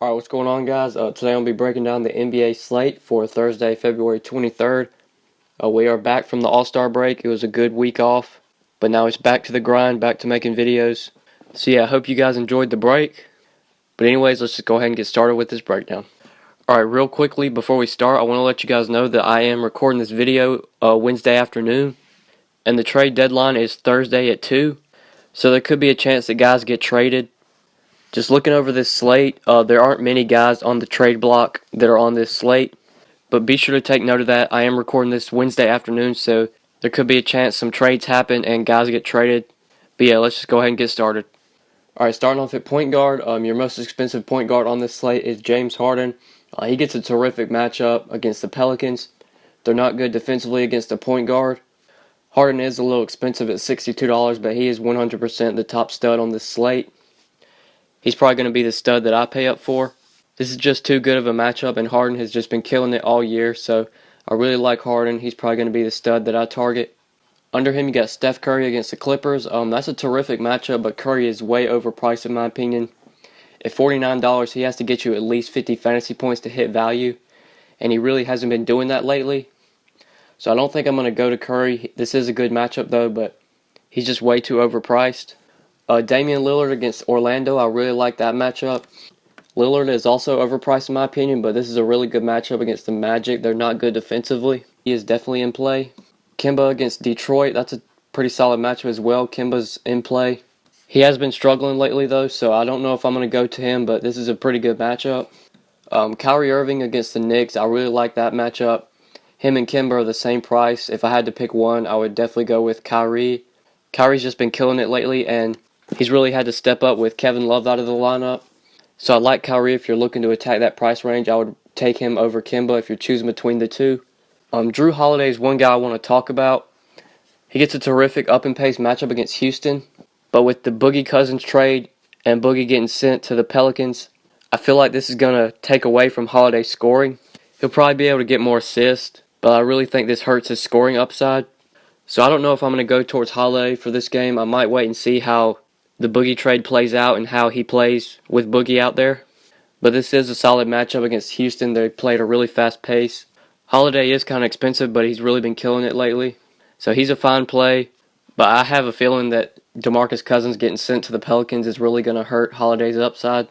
Alright, what's going on, guys? Today I'll be breaking down the NBA slate for Thursday, February 23rd. We are back from the All-Star break. It was a good week off, but now it's back to the grind, back to making videos. So yeah, I hope you guys enjoyed the break. But anyways, let's just go ahead and get started with this breakdown. Alright, real quickly, before we start, I want to let you guys know that I am recording this video Wednesday afternoon, and the trade deadline is Thursday at 2. So there could be a chance that guys get traded. Just looking over this slate, there aren't many guys on the trade block that are on this slate. But be sure to take note of that. I am recording this Wednesday afternoon, so there could be a chance some trades happen and guys get traded. But yeah, let's just go ahead and get started. Alright, starting off at point guard, your most expensive point guard on this slate is James Harden. He gets a terrific matchup against the Pelicans. They're not good defensively against a point guard. Harden is a little expensive at $62, but he is 100% the top stud on this slate. He's probably going to be the stud that I pay up for. This is just too good of a matchup, and Harden has just been killing it all year, so I really like Harden. He's probably going to be the stud that I target. Under him, you got Steph Curry against the Clippers. That's a terrific matchup, but Curry is way overpriced in my opinion. At $49, he has to get you at least 50 fantasy points to hit value, and he really hasn't been doing that lately. So I don't think I'm going to go to Curry. This is a good matchup, though, but he's just way too overpriced. Damian Lillard against Orlando, I really like that matchup. Lillard is also overpriced in my opinion, but this is a really good matchup against the Magic. They're not good defensively. He is definitely in play. Kemba against Detroit, that's a pretty solid matchup as well. Kemba's in play. He has been struggling lately though, so I don't know if I'm going to go to him, but this is a pretty good matchup. Kyrie Irving against the Knicks, I really like that matchup. Him and Kemba are the same price. If I had to pick one, I would definitely go with Kyrie. Kyrie's just been killing it lately, and he's really had to step up with Kevin Love out of the lineup. So I like Kyrie if you're looking to attack that price range. I would take him over Kemba if you're choosing between the two. Drew Holiday is one guy I want to talk about. He gets a terrific up-and-pace matchup against Houston. But with the Boogie Cousins trade and Boogie getting sent to the Pelicans, I feel like this is going to take away from Holiday's scoring. He'll probably be able to get more assists, but I really think this hurts his scoring upside. So I don't know if I'm going to go towards Holiday for this game. I might wait and see how the Boogie trade plays out and how he plays with Boogie out there. But this is a solid matchup against Houston. They played a really fast pace. Holiday is kind of expensive, but he's really been killing it lately. So he's a fine play. But I have a feeling that DeMarcus Cousins getting sent to the Pelicans is really going to hurt Holiday's upside.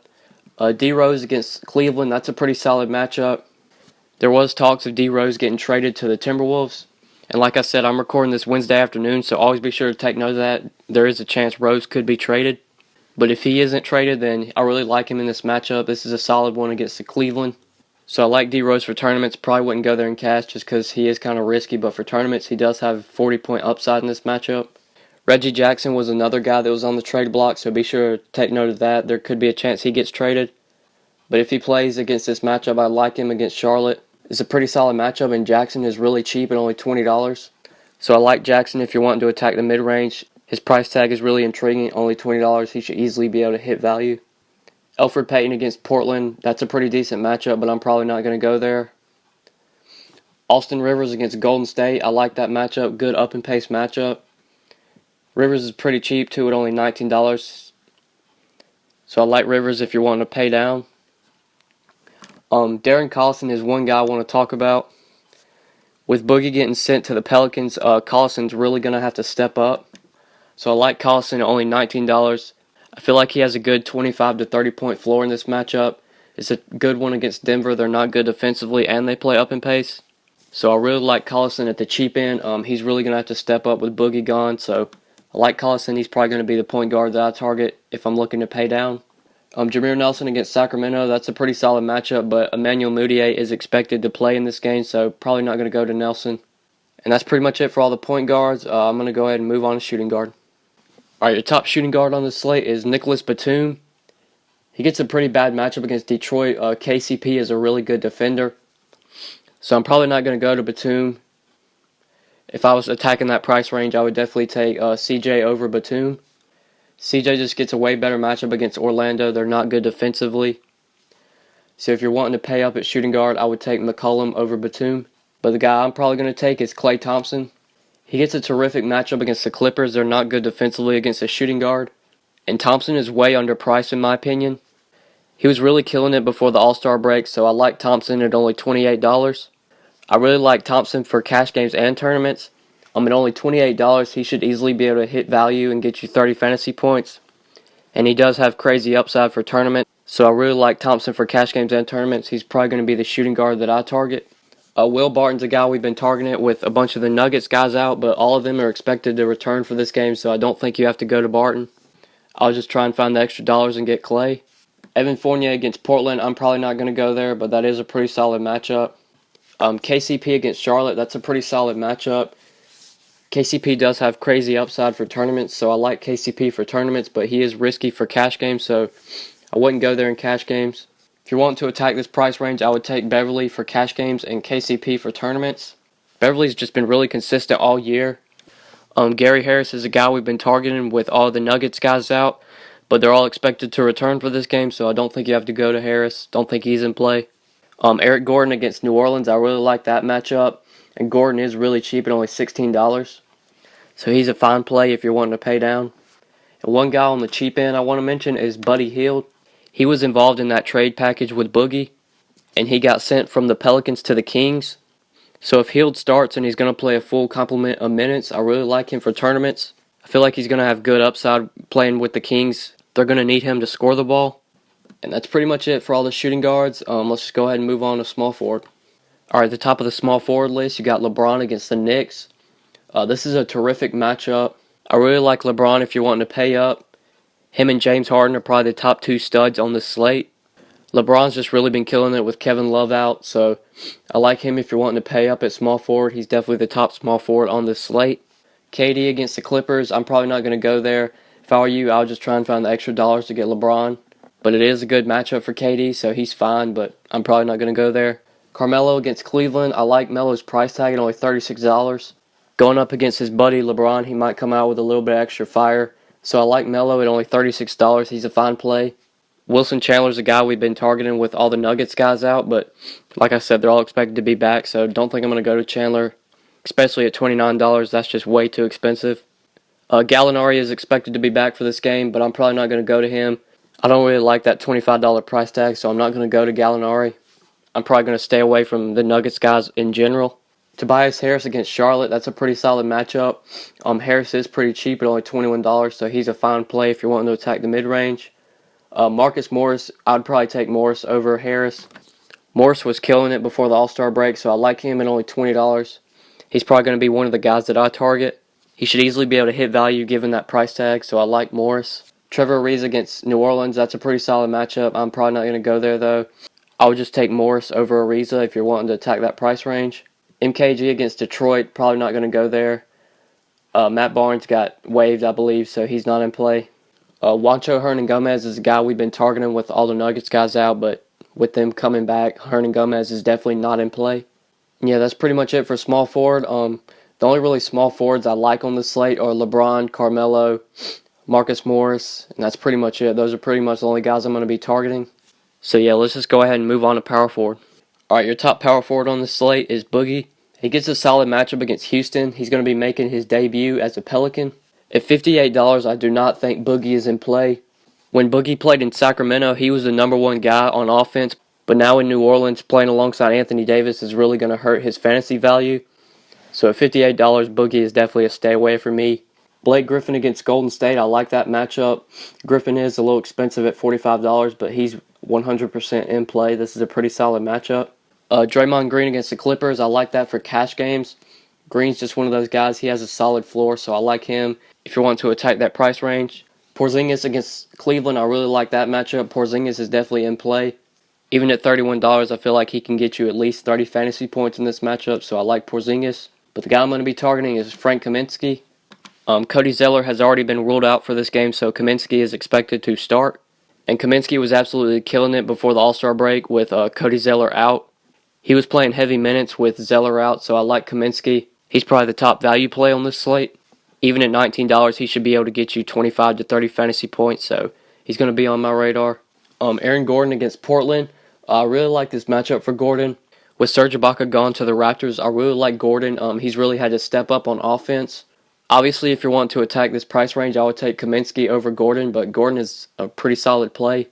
D Rose against Cleveland, that's a pretty solid matchup. There was talks of D Rose getting traded to the Timberwolves. And like I said, I'm recording this Wednesday afternoon, so always be sure to take note of that. There is a chance Rose could be traded. But if he isn't traded, then I really like him in this matchup. This is a solid one against the Cleveland. So I like D Rose for tournaments. Probably wouldn't go there in cash just because he is kind of risky. But for tournaments, he does have 40-point upside in this matchup. Reggie Jackson was another guy that was on the trade block, so be sure to take note of that. There could be a chance he gets traded. But if he plays against this matchup, I like him against Charlotte. It's a pretty solid matchup, and Jackson is really cheap at only $20. So I like Jackson if you're wanting to attack the mid-range. His price tag is really intriguing, only $20. He should easily be able to hit value. Elfrid Payton against Portland, that's a pretty decent matchup, but I'm probably not going to go there. Austin Rivers against Golden State, I like that matchup. Good up-and-pace matchup. Rivers is pretty cheap, too, at only $19. So I like Rivers if you're wanting to pay down. Darren Collison is one guy I want to talk about. With Boogie getting sent to the Pelicans, Collison's really going to have to step up. So I like Collison at only $19. I feel like he has a good 25 to 30 point floor in this matchup. It's a good one against Denver. They're not good defensively, and they play up in pace. So I really like Collison at the cheap end. He's really going to have to step up with Boogie gone. So I like Collison. He's probably going to be the point guard that I target if I'm looking to pay down. Jameer Nelson against Sacramento, that's a pretty solid matchup, but Emmanuel Mudiay is expected to play in this game, so probably not going to go to Nelson. And that's pretty much it for all the point guards. I'm going to go ahead and move on to shooting guard. Alright, your top shooting guard on this slate is Nicholas Batum. He gets a pretty bad matchup against Detroit. KCP is a really good defender. So I'm probably not going to go to Batum. If I was attacking that price range, I would definitely take CJ over Batum. CJ just gets a way better matchup against Orlando. They're not good defensively. So if you're wanting to pay up at shooting guard, I would take McCollum over Batum. But the guy I'm probably going to take is Klay Thompson. He gets a terrific matchup against the Clippers. They're not good defensively against a shooting guard. And Thompson is way underpriced in my opinion. He was really killing it before the All-Star break, so I like Thompson at only $28. I really like Thompson for cash games and tournaments. At only $28, he should easily be able to hit value and get you 30 fantasy points. And he does have crazy upside for tournament, so I really like Thompson for cash games and tournaments. He's probably going to be the shooting guard that I target. Will Barton's a guy we've been targeting with a bunch of the Nuggets guys out, but all of them are expected to return for this game, so I don't think you have to go to Barton. I'll just try and find the extra dollars and get Clay. Evan Fournier against Portland, I'm probably not going to go there, but that is a pretty solid matchup. KCP against Charlotte, that's a pretty solid matchup. KCP does have crazy upside for tournaments, so I like KCP for tournaments, but he is risky for cash games, so I wouldn't go there in cash games. If you want to attack this price range, I would take Beverly for cash games and KCP for tournaments. Beverly's just been really consistent all year. Gary Harris is a guy we've been targeting with all the Nuggets guys out, but they're all expected to return for this game, so I don't think you have to go to Harris. Don't think he's in play. Eric Gordon against New Orleans, I really like that matchup, and Gordon is really cheap at only $16. So he's a fine play if you're wanting to pay down. And one guy on the cheap end I want to mention is Buddy Hield. He was involved in that trade package with Boogie, and he got sent from the Pelicans to the Kings. So if Hield starts and he's going to play a full complement of minutes, I really like him for tournaments. I feel like he's going to have good upside playing with the Kings. They're going to need him to score the ball. And that's pretty much it for all the shooting guards. Let's just go ahead and move on to small forward. All right, at the top of the small forward list, you got LeBron against the Knicks. This is a terrific matchup. I really like LeBron if you're wanting to pay up. Him and James Harden are probably the top two studs on this slate. LeBron's just really been killing it with Kevin Love out, so I like him if you're wanting to pay up at small forward. He's definitely the top small forward on this slate. KD against the Clippers, I'm probably not going to go there. If I were you, I would just try and find the extra dollars to get LeBron. But it is a good matchup for KD, so he's fine, but I'm probably not going to go there. Carmelo against Cleveland, I like Melo's price tag at only $36. Going up against his buddy LeBron, he might come out with a little bit extra fire. So I like Melo at only $36. He's a fine play. Wilson Chandler's a guy we've been targeting with all the Nuggets guys out, but like I said, they're all expected to be back, so don't think I'm going to go to Chandler, especially at $29. That's just way too expensive. Gallinari is expected to be back for this game, but I'm probably not going to go to him. I don't really like that $25 price tag, so I'm not going to go to Gallinari. I'm probably going to stay away from the Nuggets guys in general. Tobias Harris against Charlotte, that's a pretty solid matchup. Harris is pretty cheap at only $21, so he's a fine play if you're wanting to attack the mid-range. Marcus Morris, I'd probably take Morris over Harris. Morris was killing it before the All-Star break, so I like him at only $20. He's probably going to be one of the guys that I target. He should easily be able to hit value given that price tag, so I like Morris. Trevor Ariza against New Orleans, that's a pretty solid matchup. I'm probably not going to go there, though. I would just take Morris over Ariza if you're wanting to attack that price range. MKG against Detroit, probably not going to go there. Matt Barnes got waived, I believe, so he's not in play. Juancho Hernan-Gomez is a guy we've been targeting with all the Nuggets guys out, but with them coming back, Hernan-Gomez is definitely not in play. Yeah, that's pretty much it for small forward. The only really small forwards I like on the slate are LeBron, Carmelo, Marcus Morris, and that's pretty much it. Those are pretty much the only guys I'm going to be targeting. So yeah, let's just go ahead and move on to power forward. Alright, your top power forward on the slate is Boogie. He gets a solid matchup against Houston. He's going to be making his debut as a Pelican. At $58, I do not think Boogie is in play. When Boogie played in Sacramento, he was the number one guy on offense, but now in New Orleans, playing alongside Anthony Davis is really going to hurt his fantasy value. So at $58, Boogie is definitely a stay away for me. Blake Griffin against Golden State, I like that matchup. Griffin is a little expensive at $45, but he's 100% in play. This is a pretty solid matchup. Draymond Green against the Clippers, I like that for cash games. Green's just one of those guys. He has a solid floor, so I like him if you want to attack that price range. Porzingis against Cleveland, I really like that matchup. Porzingis is definitely in play. Even at $31, I feel like he can get you at least 30 fantasy points in this matchup, so I like Porzingis. But the guy I'm going to be targeting is Frank Kaminsky. Cody Zeller has already been ruled out for this game, so Kaminsky is expected to start. And Kaminsky was absolutely killing it before the All-Star break with Cody Zeller out. He was playing heavy minutes with Zeller out, so I like Kaminsky. He's probably the top value play on this slate. Even at $19, he should be able to get you 25 to 30 fantasy points, so he's going to be on my radar. Aaron Gordon against Portland. I really like this matchup for Gordon. With Serge Ibaka gone to the Raptors, I really like Gordon. He's really had to step up on offense. Obviously, if you want to attack this price range, I would take Kaminsky over Gordon, but Gordon is a pretty solid play.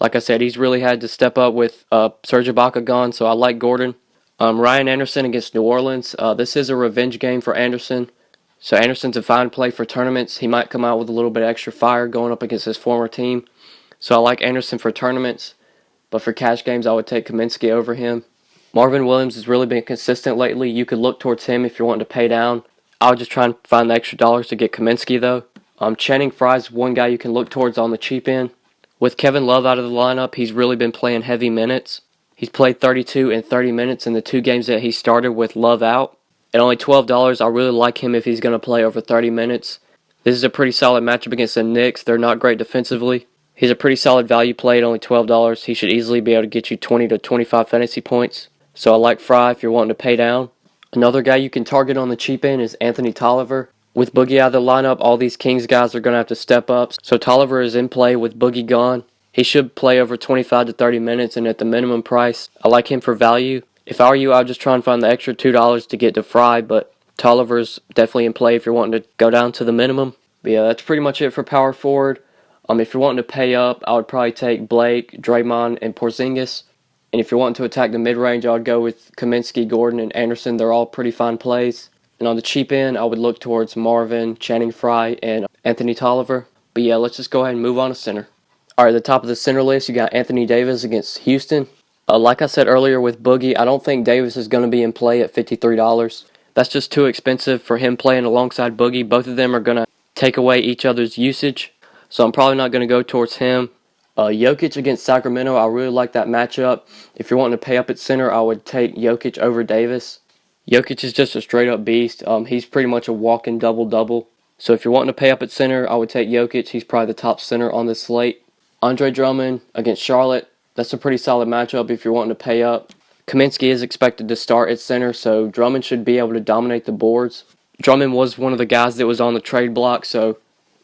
Like I said, he's really had to step up with Serge Ibaka gone, so I like Gordon. Ryan Anderson against New Orleans. This is a revenge game for Anderson. So Anderson's a fine play for tournaments. He might come out with a little bit extra fire going up against his former team. So I like Anderson for tournaments. But for cash games, I would take Kaminsky over him. Marvin Williams has really been consistent lately. You could look towards him if you're wanting to pay down. I would just try and find the extra dollars to get Kaminsky, though. Channing Frye's one guy you can look towards on the cheap end. With Kevin Love out of the lineup, he's really been playing heavy minutes. He's played 32 and 30 minutes in the 2 games that he started with Love out. At only $12, I really like him if he's going to play over 30 minutes. This is a pretty solid matchup against the Knicks. They're not great defensively. He's a pretty solid value play at only $12. He should easily be able to get you 20 to 25 fantasy points. So I like Frye if you're wanting to pay down. Another guy you can target on the cheap end is Anthony Tolliver. With Boogie out of the lineup, all these Kings guys are going to have to step up. So Tolliver is in play with Boogie gone. He should play over 25 to 30 minutes, and at the minimum price, I like him for value. If I were you, I'd just try and find the extra $2 to get to Frye, but Tolliver's definitely in play if you're wanting to go down to the minimum. But yeah, that's pretty much it for power forward. If you're wanting to pay up, I would probably take Blake, Draymond, and Porzingis. And if you're wanting to attack the mid-range, I would go with Kaminsky, Gordon, and Anderson. They're all pretty fine plays. And on the cheap end, I would look towards Marvin, Channing Frye, and Anthony Tolliver. But yeah, let's just go ahead and move on to center. Alright, at the top of the center list, you got Anthony Davis against Houston. Like I said earlier with Boogie, I don't think Davis is going to be in play at $53. That's just too expensive for him playing alongside Boogie. Both of them are going to take away each other's usage. So I'm probably not going to go towards him. Jokic against Sacramento, I really like that matchup. If you're wanting to pay up at center, I would take Jokic over Davis. Jokic is just a straight-up beast. He's pretty much a walking double-double. So if you're wanting to pay up at center, I would take Jokic. He's probably the top center on this slate. Andre Drummond against Charlotte, that's a pretty solid matchup if you're wanting to pay up. Kaminsky is expected to start at center, so Drummond should be able to dominate the boards. Drummond was one of the guys that was on the trade block, so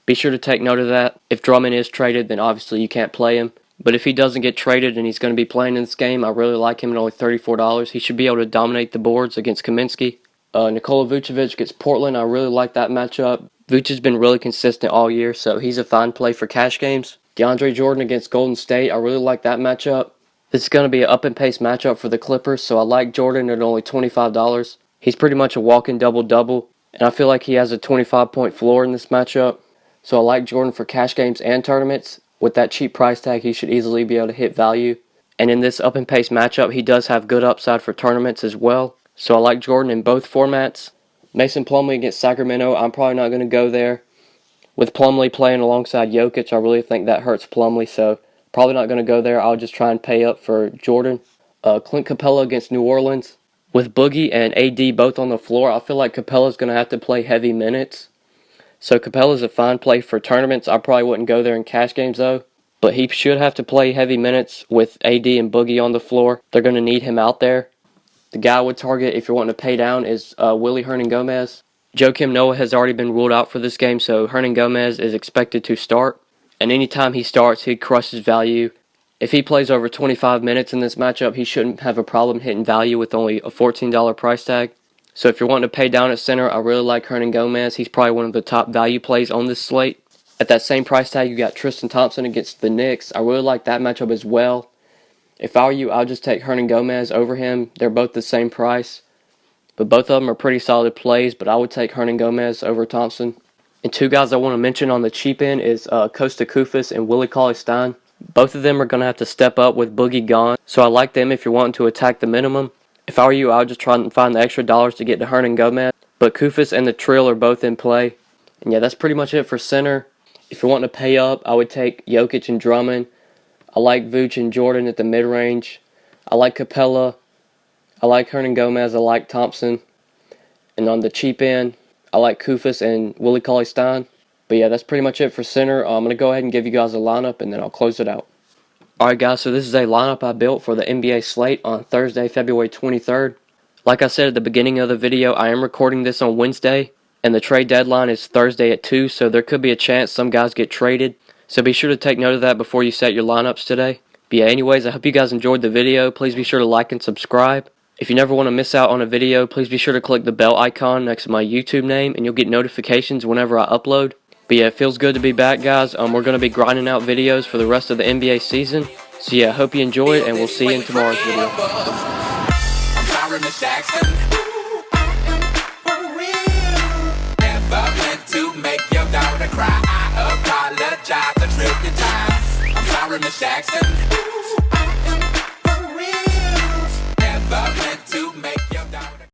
be sure to take note of that. If Drummond is traded, then obviously you can't play him. But if he doesn't get traded and he's going to be playing in this game, I really like him at only $34. He should be able to dominate the boards against Kaminsky. Nikola Vucevic against Portland, I really like that matchup. Vuce has been really consistent all year, so he's a fine play for cash games. DeAndre Jordan against Golden State, I really like that matchup. This is going to be an up-and-pace matchup for the Clippers, so I like Jordan at only $25. He's pretty much a walking double-double, and I feel like he has a 25-point floor in this matchup. So I like Jordan for cash games and tournaments. With that cheap price tag, he should easily be able to hit value. And in this up-and-pace matchup, he does have good upside for tournaments as well. So I like Jordan in both formats. Mason Plumlee against Sacramento, I'm probably not going to go there. With Plumlee playing alongside Jokic, I really think that hurts Plumlee, so probably not going to go there. I'll just try and pay up for Jordan. Clint Capella against New Orleans. With Boogie and AD both on the floor, I feel like Capella's going to have to play heavy minutes. So Capella's a fine play for tournaments. I probably wouldn't go there in cash games, though. But he should have to play heavy minutes with AD and Boogie on the floor. They're going to need him out there. The guy I would target if you're wanting to pay down is Willie Hernangomez. Joakim Noah has already been ruled out for this game, so Hernangomez is expected to start. And anytime he starts, he crushes value. If he plays over 25 minutes in this matchup, he shouldn't have a problem hitting value with only a $14 price tag. So if you're wanting to pay down at center, I really like Hernangomez. He's probably one of the top value plays on this slate. At that same price tag, you got Tristan Thompson against the Knicks. I really like that matchup as well. If I were you, I'll just take Hernangomez over him. They're both the same price. But both of them are pretty solid plays, but I would take Hernangomez over Thompson. And two guys I want to mention on the cheap end is Kosta Koufos and Willie Cauley-Stein. Both of them are going to have to step up with Boogie gone. So I like them if you're wanting to attack the minimum. If I were you, I would just try and find the extra dollars to get to Hernangomez. But Koufos and the Trill are both in play. And yeah, that's pretty much it for center. If you're wanting to pay up, I would take Jokic and Drummond. I like Vooch and Jordan at the mid-range. I like Capella. I like Hernangomez. I like Thompson. And on the cheap end, I like Koufos and Willie Cauley-Stein. But yeah, that's pretty much it for center. I'm going to go ahead and give you guys a lineup, and then I'll close it out. Alright guys, so this is a lineup I built for the NBA slate on Thursday, February 23rd. Like I said at the beginning of the video, I am recording this on Wednesday, and the trade deadline is Thursday at 2, so there could be a chance some guys get traded. So be sure to take note of that before you set your lineups today. But yeah, anyways, I hope you guys enjoyed the video. Please be sure to like and subscribe. If you never want to miss out on a video, please be sure to click the bell icon next to my YouTube name, and you'll get notifications whenever I upload. But yeah, it feels good to be back, guys. We're going to be grinding out videos for the rest of the NBA season. So yeah, hope you enjoy it, and we'll see you in tomorrow's video. I'm sorry, Miss Jackson. Never meant to make your daughter cry. I apologize a trillion times. I'm sorry, Miss Jackson.